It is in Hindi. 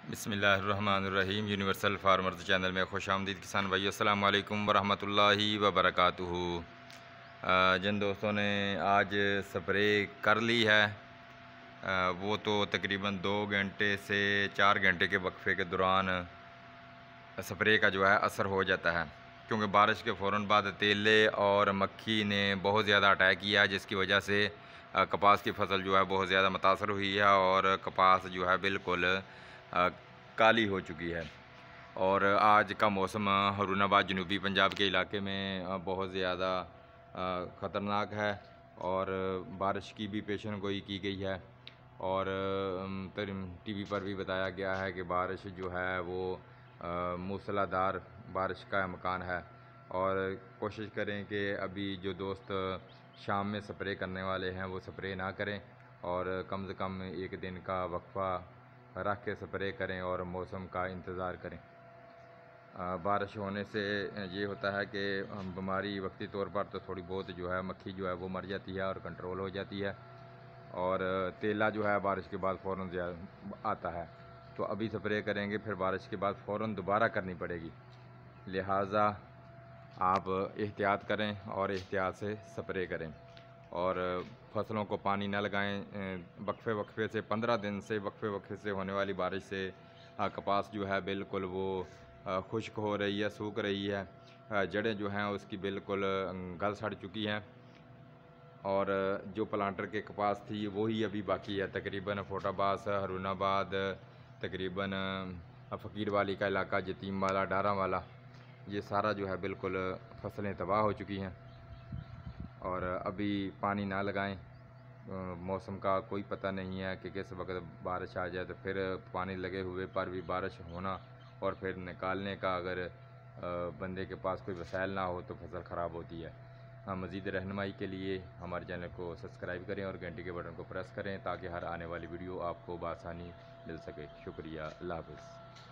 बिस्मिल्लाहिर्रहमानिर्रहीम। यूनिवर्सल फार्मर्स चैनल में खुशामदीद किसान भाई, अस्सलाम वालेकुम वरहमतुल्लाहि वबरकातुहू। जिन दोस्तों ने आज स्प्रे कर ली है वो तो तकरीबन 2 घंटे से 4 घंटे के वक्फे के दौरान स्प्रे का जो है असर हो जाता है, क्योंकि बारिश के फ़ौरन बाद तेले और मक्खी ने बहुत ज़्यादा अटैक किया है, जिसकी वजह से कपास की फसल जो है बहुत ज़्यादा मुतासर हुई है और कपास जो है बिल्कुल काली हो चुकी है। और आज का मौसम हरूनाबाद जनूबी पंजाब के इलाके में बहुत ज़्यादा ख़तरनाक है और बारिश की भी पेशन गोई की गई है और टीवी पर भी बताया गया है कि बारिश जो है वो मूसलाधार बारिश का इम्कान है। और कोशिश करें कि अभी जो दोस्त शाम में स्प्रे करने वाले हैं वो स्प्रे ना करें और कम से कम एक दिन का वक्फा रख के स्प्रे करें और मौसम का इंतज़ार करें। बारिश होने से ये होता है कि बीमारी वक्ती तौर पर तो थोड़ी बहुत जो है मक्खी जो है वो मर जाती है और कंट्रोल हो जाती है और तेला जो है बारिश के बाद फ़ौरन आता है, तो अभी स्प्रे करेंगे फिर बारिश के बाद फ़ौरन दोबारा करनी पड़ेगी। लिहाजा आप एहतियात करें और एहतियात से स्प्रे करें और फसलों को पानी न लगाएं। वक्फे वक्फे से 15 दिन से वक्फे से होने वाली बारिश से कपास जो है बिल्कुल वो खुश्क हो रही है, सूख रही है, जड़ें जो हैं उसकी बिल्कुल गल सड़ चुकी हैं और जो प्लांटर के कपास थी वही अभी बाकी है। तकरीबन फोटाबास, हरूनाबाद, तकरीबन फ़कीर वाली का इलाका, जतीम वाला, डारा वाला, ये सारा जो है बिल्कुल फसलें तबाह हो चुकी हैं। और अभी पानी ना लगाएं, मौसम का कोई पता नहीं है कि किस वक्त बारिश आ जाए, तो फिर पानी लगे हुए पर भी बारिश होना और फिर निकालने का अगर बंदे के पास कोई वसाइल ना हो तो फसल ख़राब होती है। मज़ीद रहनुमाई के लिए हमारे चैनल को सब्सक्राइब करें और घंटी के बटन को प्रेस करें ताकि हर आने वाली वीडियो आपको बआसानी मिल सके। शुक्रिया, अल्लाह हाफ़िज़।